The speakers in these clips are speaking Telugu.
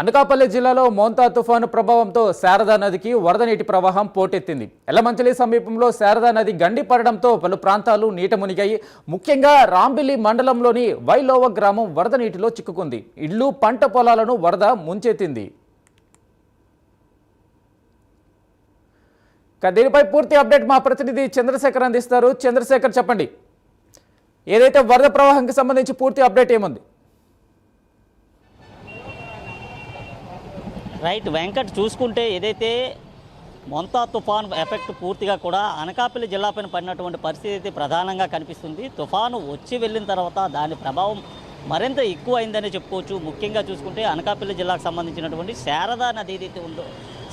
అనకాపల్లి జిల్లాలో మోంతా తుఫాను ప్రభావంతో శారదా నదికి వరద నీటి ప్రవాహం పోటెత్తింది. ఎల్లమంచిలి సమీపంలో శారదా నది గండి పడడంతో పలు ప్రాంతాలు నీట మునిగాయి. ముఖ్యంగా రాంబిల్లి మండలంలోని వైలోవ గ్రామం వరద నీటిలో చిక్కుకుంది. ఇళ్లు పంట పొలాలను వరద ముంచెత్తింది. దీనిపై పూర్తి అప్డేట్ మా ప్రతినిధి చంద్రశేఖర్ అందిస్తారు. చంద్రశేఖర్, చెప్పండి, ఏదైతే వరద ప్రవాహానికి సంబంధించి పూర్తి అప్డేట్ ఏముంది? రైట్ వెంకట్, చూసుకుంటే ఏదైతే మొంతా తుఫాన్ ఎఫెక్ట్ పూర్తిగా కూడా అనకాపల్లి జిల్లాపైన పడినటువంటి పరిస్థితి అయితే ప్రధానంగా కనిపిస్తుంది. తుఫాను వచ్చి వెళ్ళిన తర్వాత దాని ప్రభావం మరింత ఎక్కువ అయిందనే చెప్పుకోవచ్చు. ముఖ్యంగా చూసుకుంటే అనకాపల్లి జిల్లాకు సంబంధించినటువంటి శారదా నది ఏదైతే ఉందో,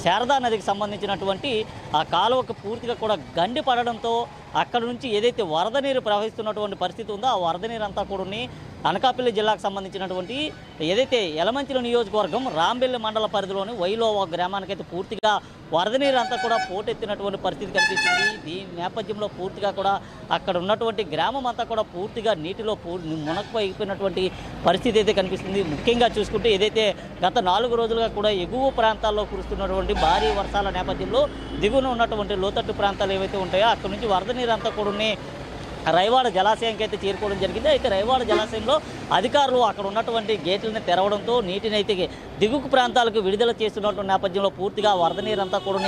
శారదా నదికి సంబంధించినటువంటి ఆ కాలువకు పూర్తిగా కూడా గండి పడడంతో అక్కడ నుంచి ఏదైతే వరద నీరు ప్రవహిస్తున్నటువంటి పరిస్థితి ఉందో ఆ వరద నీరు అంతా కూడా అనకాపల్లి జిల్లాకు సంబంధించినటువంటి ఏదైతే యలమంచిలి నియోజకవర్గం రాంబెల్లి మండల పరిధిలోని వైలోవ గ్రామానికైతే పూర్తిగా వరద నీరు అంతా కూడా పోటెత్తినటువంటి పరిస్థితి కనిపిస్తుంది. దీని నేపథ్యంలో పూర్తిగా కూడా అక్కడ ఉన్నటువంటి గ్రామం అంతా కూడా పూర్తిగా నీటిలో మునకపోయిపోయినటువంటి పరిస్థితి అయితే కనిపిస్తుంది. ముఖ్యంగా చూసుకుంటే ఏదైతే గత 4 రోజులుగా కూడా ఎగువ ప్రాంతాల్లో కురుస్తున్నటువంటి భారీ వర్షాల నేపథ్యంలో దిగువన ఉన్నటువంటి లోతట్టు ప్రాంతాలు ఏవైతే ఉంటాయో అక్కడ నుంచి వరద నీరు అంతా కూడా రైవాడ జలాశయానికి అయితే చేరుకోవడం జరిగింది. అయితే రైవాడ జలాశయంలో అధికారులు అక్కడ ఉన్నటువంటి గేట్లను తెరవడంతో నీటిని అయితే దిగువ ప్రాంతాలకు విడుదల చేస్తున్నటువంటి నేపథ్యంలో పూర్తిగా వరద నీరంతా కూడా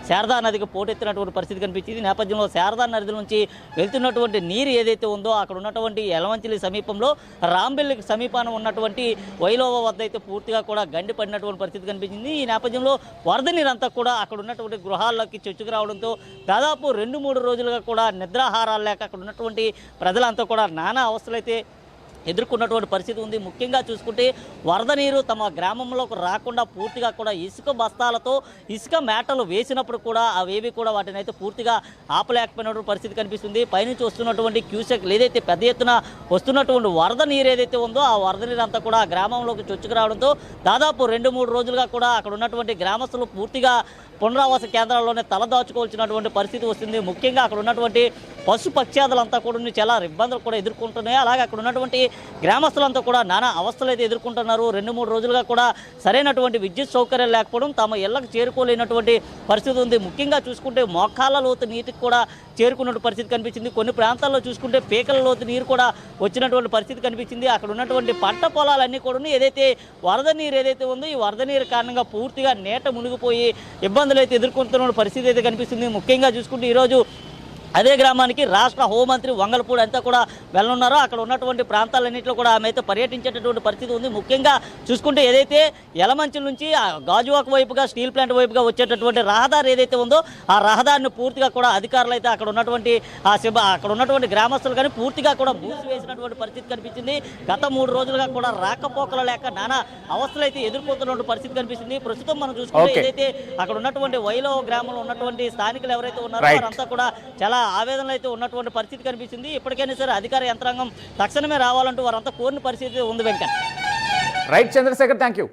శారదా నదికి పోటెత్తినటువంటి పరిస్థితి కనిపించింది. నేపథ్యంలో శారదా నది నుంచి వెళ్తున్నటువంటి నీరు ఏదైతే ఉందో అక్కడ ఉన్నటువంటి యలమంచిలి సమీపంలో రాంబెల్లికి సమీపాన ఉన్నటువంటి వైలోవ వద్ద అయితే పూర్తిగా కూడా గండి పడినటువంటి పరిస్థితి కనిపించింది. ఈ నేపథ్యంలో వరద నీరంతా కూడా అక్కడ ఉన్నటువంటి గృహాల్లోకి చొచ్చుకు రావడంతో దాదాపు 2-3 రోజులుగా కూడా నిద్రాహారాలు లేక అక్కడ ఉన్నటువంటి ప్రజలంతా కూడా నానా అవస్థలైతే ఎదుర్కొన్నటువంటి పరిస్థితి ఉంది. ముఖ్యంగా చూసుకుంటే వరద నీరు తమ గ్రామంలోకి రాకుండా పూర్తిగా కూడా ఇసుక బస్తాలతో ఇసుక మేటలు వేసినప్పుడు కూడా అవేవి కూడా వాటిని అయితే పూర్తిగా ఆపలేకపోయినటువంటి పరిస్థితి కనిపిస్తుంది. పైనుంచి వస్తున్నటువంటి క్యూసెక్ ఏదైతే పెద్ద ఎత్తున వస్తున్నటువంటి వరద నీరు ఏదైతే ఉందో ఆ వరద నీరు అంతా కూడా గ్రామంలోకి చొచ్చుకు రావడంతో దాదాపు 2-3 రోజులుగా కూడా అక్కడ ఉన్నటువంటి గ్రామస్తులు పూర్తిగా పునరావాస కేంద్రాల్లోనే తలదాచుకోవాల్సినటువంటి పరిస్థితి వస్తుంది. ముఖ్యంగా అక్కడ ఉన్నటువంటి పశు పక్ష్యాదులంతా కూడా చాలా ఇబ్బందులు కూడా ఎదుర్కొంటున్నాయి. అలాగే అక్కడ ఉన్నటువంటి గ్రామస్తులంతా కూడా నానా అవస్థలు అయితే ఎదుర్కొంటున్నారు. 2-3 రోజులుగా కూడా సరైనటువంటి విద్యుత్ సౌకర్యాలు లేకపోవడం, తమ ఇళ్లకు చేరుకోలేనటువంటి పరిస్థితి ఉంది. ముఖ్యంగా చూసుకుంటే మోకాళ్ళ లోతు నీటికి కూడా చేరుకున్నటువంటి పరిస్థితి కనిపించింది. కొన్ని ప్రాంతాల్లో చూసుకుంటే పీకల లోతు నీరు కూడా వచ్చినటువంటి పరిస్థితి కనిపించింది. అక్కడ ఉన్నటువంటి పంట పొలాలన్నీ కూడా ఏదైతే వరద నీరు ఏదైతే ఉందో ఈ వరద నీరు కారణంగా పూర్తిగా నీట మునిగిపోయి ఇబ్బందులు అయితే ఎదుర్కొంటున్న పరిస్థితి అయితే కనిపిస్తుంది. ముఖ్యంగా చూసుకుంటే ఈరోజు అదే గ్రామానికి రాష్ట్ర హోంమంత్రి వంగలపూడి అంతా కూడా వెళ్ళనున్నారో అక్కడ ఉన్నటువంటి ప్రాంతాలన్నింటిలో కూడా ఆమె అయితే పర్యటించేటటువంటి పరిస్థితి ఉంది. ముఖ్యంగా చూసుకుంటే ఏదైతే యలమంచిలి నుంచి గాజువాక వైపుగా స్టీల్ ప్లాంట్ వైపుగా వచ్చేటటువంటి రహదారి ఏదైతే ఉందో ఆ రహదారిని పూర్తిగా కూడా అధికారులు అయితే అక్కడ ఉన్నటువంటి గ్రామస్తులు కానీ పూర్తిగా కూడా మూసివేసినటువంటి పరిస్థితి కనిపించింది. గత 3 రోజులుగా కూడా రాకపోకలు లేక నానా అవస్థలు అయితే ఎదుర్కొంటున్న పరిస్థితి కనిపిస్తుంది. ప్రస్తుతం మనం చూసుకుంటే ఏదైతే అక్కడ ఉన్నటువంటి వైలో గ్రామంలో ఉన్నటువంటి స్థానికులు ఎవరైతే ఉన్నారో వారంతా కూడా చాలా ఆవేదనలు అయితే ఉన్నటువంటి పరిస్థితి కనిపిస్తుంది. ఇప్పటికైనా సరే అధికార యంత్రాంగం తక్షణమే రావాలంటూ వారంతా కోరిన పరిస్థితి ఉంది. Venkat, right Chandrasekhar, thank you.